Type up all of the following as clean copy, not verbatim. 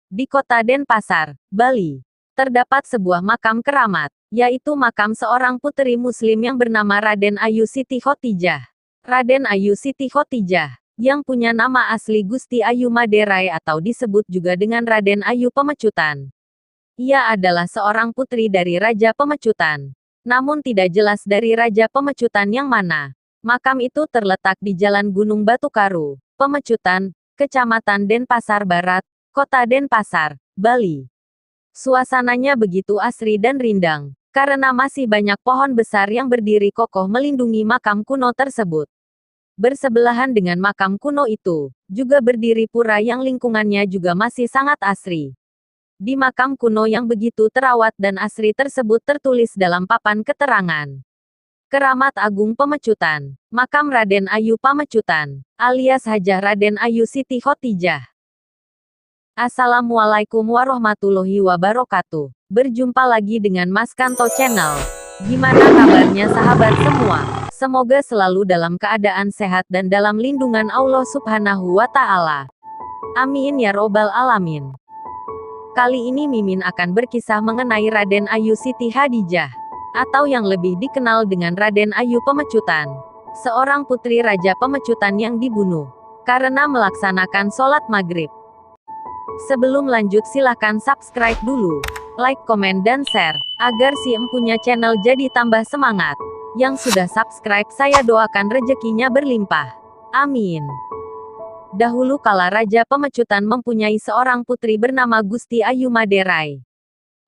Di kota Denpasar, Bali, terdapat sebuah makam keramat, yaitu makam seorang puteri muslim yang bernama Raden Ayu Siti Khotijah. Raden Ayu Siti Khotijah, yang punya nama asli Gusti Ayu Maderai atau disebut juga dengan Raden Ayu Pemecutan. Ia adalah seorang putri dari Raja Pemecutan. Namun tidak jelas dari Raja Pemecutan yang mana. Makam itu terletak di Jalan Gunung Batukaru, Pemecutan, Kecamatan Denpasar Barat, Kota Denpasar, Bali. Suasananya begitu asri dan rindang, karena masih banyak pohon besar yang berdiri kokoh melindungi makam kuno tersebut. Bersebelahan dengan makam kuno itu, juga berdiri pura yang lingkungannya juga masih sangat asri. Di makam kuno yang begitu terawat dan asri tersebut tertulis dalam papan keterangan. Keramat Agung Pemecutan, Makam Raden Ayu Pamecutan, alias Hajah Raden Ayu Siti Khotijah. Assalamualaikum warahmatullahi wabarakatuh. Berjumpa lagi dengan Mas Kanto Channel. Gimana kabarnya sahabat semua? Semoga selalu dalam keadaan sehat dan dalam lindungan Allah Subhanahu wa Ta'ala. Amin ya robbal alamin. Kali ini Mimin akan berkisah mengenai Raden Ayu Siti Khadijah, atau yang lebih dikenal dengan Raden Ayu Pemecutan. Seorang putri Raja Pemecutan yang dibunuh karena melaksanakan sholat maghrib. Sebelum lanjut silahkan subscribe dulu, like, komen, dan share, agar si empunya channel jadi tambah semangat. Yang sudah subscribe saya doakan rezekinya berlimpah. Amin. Dahulu kala Raja Pemecutan mempunyai seorang putri bernama Gusti Ayu Maderai,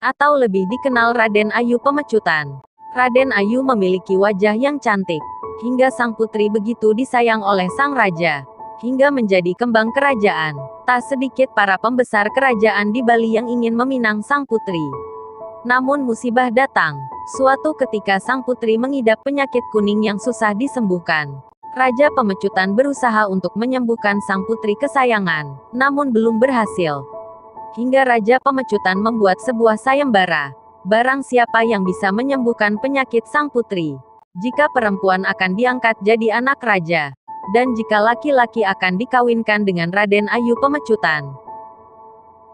atau lebih dikenal Raden Ayu Pemecutan. Raden Ayu memiliki wajah yang cantik, hingga sang putri begitu disayang oleh sang raja, hingga menjadi kembang kerajaan. Tak sedikit para pembesar kerajaan di Bali yang ingin meminang sang putri. Namun musibah datang. Suatu ketika sang putri mengidap penyakit kuning yang susah disembuhkan. Raja Pemecutan berusaha untuk menyembuhkan sang putri kesayangan, namun belum berhasil. Hingga Raja Pemecutan membuat sebuah sayembara. Barang siapa yang bisa menyembuhkan penyakit sang putri, jika perempuan akan diangkat jadi anak raja, dan jika laki-laki akan dikawinkan dengan Raden Ayu Pemecutan.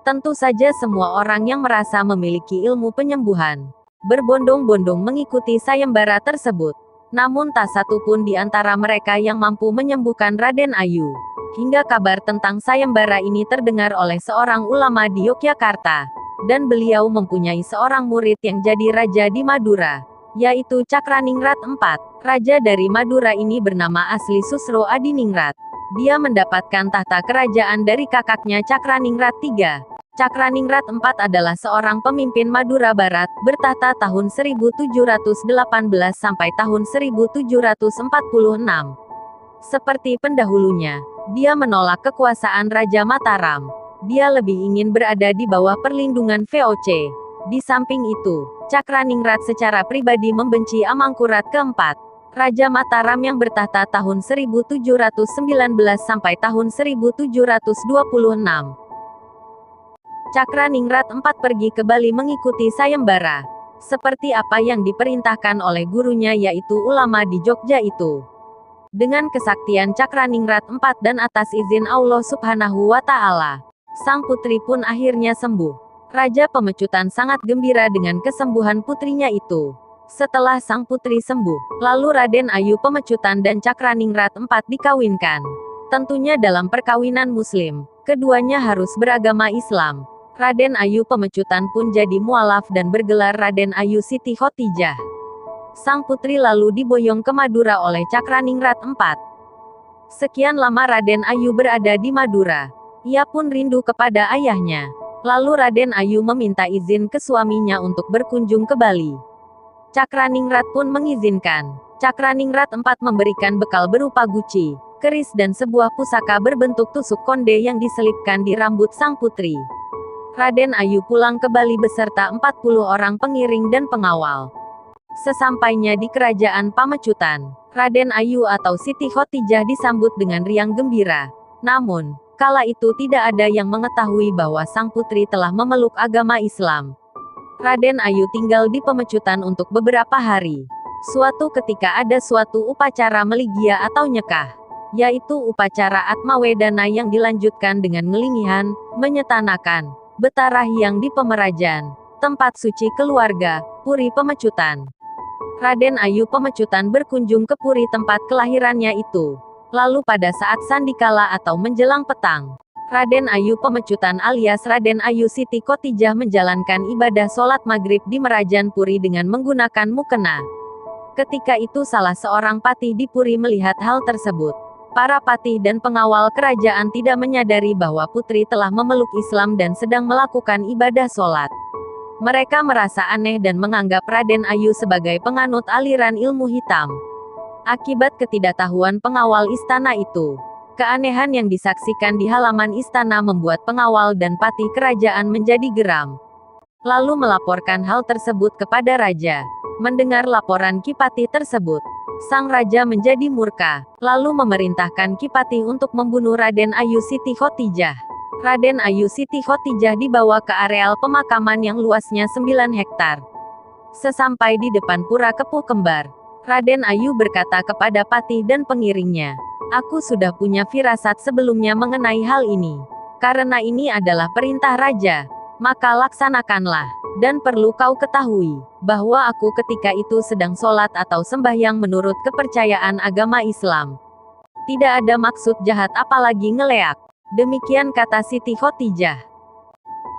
Tentu saja semua orang yang merasa memiliki ilmu penyembuhan, berbondong-bondong mengikuti sayembara tersebut. Namun tak satu pun di antara mereka yang mampu menyembuhkan Raden Ayu. Hingga kabar tentang sayembara ini terdengar oleh seorang ulama di Yogyakarta, dan beliau mempunyai seorang murid yang jadi raja di Madura, yaitu Cakraningrat IV. Raja dari Madura ini bernama asli Susro Adiningrat. Dia mendapatkan tahta kerajaan dari kakaknya Cakraningrat III. Cakraningrat IV adalah seorang pemimpin Madura Barat, bertahta tahun 1718 sampai tahun 1746. Seperti pendahulunya, dia menolak kekuasaan Raja Mataram. Dia lebih ingin berada di bawah perlindungan VOC. Di samping itu, Cakraningrat secara pribadi membenci Amangkurat keempat, Raja Mataram yang bertahta tahun 1719 sampai tahun 1726. Cakraningrat IV pergi ke Bali mengikuti sayembara, seperti apa yang diperintahkan oleh gurunya yaitu ulama di Jogja itu. Dengan kesaktian Cakraningrat IV dan atas izin Allah Subhanahu wa Ta'ala, sang putri pun akhirnya sembuh. Raja Pemecutan sangat gembira dengan kesembuhan putrinya itu. Setelah sang putri sembuh, lalu Raden Ayu Pemecutan dan Cakraningrat IV dikawinkan. Tentunya dalam perkawinan muslim, keduanya harus beragama Islam. Raden Ayu Pemecutan pun jadi mualaf dan bergelar Raden Ayu Siti Khotijah. Sang putri lalu diboyong ke Madura oleh Cakraningrat IV. Sekian lama Raden Ayu berada di Madura. Ia pun rindu kepada ayahnya. Lalu Raden Ayu meminta izin ke suaminya untuk berkunjung ke Bali. Cakraningrat pun mengizinkan. Cakraningrat IV memberikan bekal berupa guci, keris dan sebuah pusaka berbentuk tusuk konde yang diselipkan di rambut sang putri. Raden Ayu pulang ke Bali beserta 40 orang pengiring dan pengawal. Sesampainya di kerajaan Pamecutan, Raden Ayu atau Siti Khotijah disambut dengan riang gembira. Namun, kala itu tidak ada yang mengetahui bahwa sang putri telah memeluk agama Islam. Raden Ayu tinggal di Pemecutan untuk beberapa hari. Suatu ketika ada suatu upacara meligia atau nyekah, yaitu upacara Atmawedana yang dilanjutkan dengan ngelingihan, menyetanakan, Betara Hyang di Pemerajan, tempat suci keluarga, Puri Pemecutan. Raden Ayu Pemecutan berkunjung ke Puri tempat kelahirannya itu. Lalu pada saat sandikala atau menjelang petang, Raden Ayu Pemecutan alias Raden Ayu Siti Khotijah menjalankan ibadah sholat maghrib di Merajan Puri dengan menggunakan mukena. Ketika itu salah seorang patih di Puri melihat hal tersebut. Para patih dan pengawal kerajaan tidak menyadari bahwa putri telah memeluk Islam dan sedang melakukan ibadah sholat. Mereka merasa aneh dan menganggap Raden Ayu sebagai penganut aliran ilmu hitam. Akibat ketidaktahuan pengawal istana itu, keanehan yang disaksikan di halaman istana membuat pengawal dan patih kerajaan menjadi geram. Lalu melaporkan hal tersebut kepada raja. Mendengar laporan Kipatih tersebut, sang raja menjadi murka, lalu memerintahkan Kipatih untuk membunuh Raden Ayu Siti Khotijah. Raden Ayu Siti Khotijah dibawa ke areal pemakaman yang luasnya 9 hektar. Sesampai di depan pura Kepuh Kembar, Raden Ayu berkata kepada patih dan pengiringnya, "Aku sudah punya firasat sebelumnya mengenai hal ini. Karena ini adalah perintah raja, maka laksanakanlah. Dan perlu kau ketahui, bahwa aku ketika itu sedang sholat atau sembahyang menurut kepercayaan agama Islam. Tidak ada maksud jahat apalagi ngeleak." Demikian kata Siti Khotijah.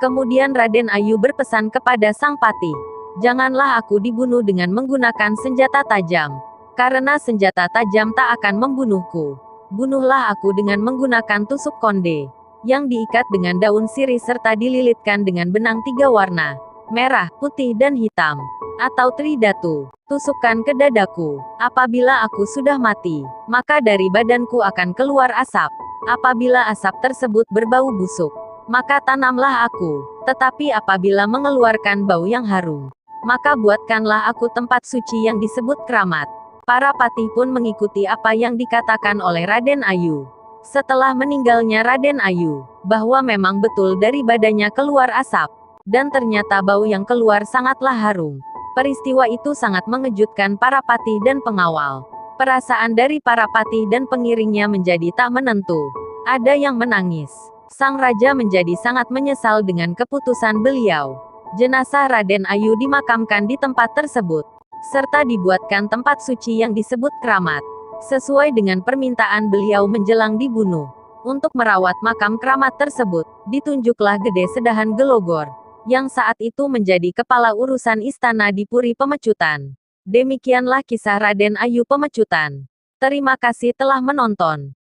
Kemudian Raden Ayu berpesan kepada sang patih, "Janganlah aku dibunuh dengan menggunakan senjata tajam. Karena senjata tajam tak akan membunuhku. Bunuhlah aku dengan menggunakan tusuk konde, yang diikat dengan daun sirih serta dililitkan dengan benang 3 warna. Merah, putih dan hitam, atau tridatu. Tusukkan ke dadaku. Apabila aku sudah mati, maka dari badanku akan keluar asap. Apabila asap tersebut berbau busuk, maka tanamlah aku. Tetapi apabila mengeluarkan bau yang harum, maka buatkanlah aku tempat suci yang disebut keramat." Para patih pun mengikuti apa yang dikatakan oleh Raden Ayu. Setelah meninggalnya Raden Ayu, bahwa memang betul dari badannya keluar asap. Dan ternyata bau yang keluar sangatlah harum. Peristiwa itu sangat mengejutkan para patih dan pengawal. Perasaan dari para patih dan pengiringnya menjadi tak menentu. Ada yang menangis. Sang raja menjadi sangat menyesal dengan keputusan beliau. Jenazah Raden Ayu dimakamkan di tempat tersebut, serta dibuatkan tempat suci yang disebut keramat. Sesuai dengan permintaan beliau menjelang dibunuh. Untuk merawat makam keramat tersebut, ditunjuklah Gede Sedahan Gelogor, yang saat itu menjadi kepala urusan istana di Puri Pemecutan. Demikianlah kisah Raden Ayu Pemecutan. Terima kasih telah menonton.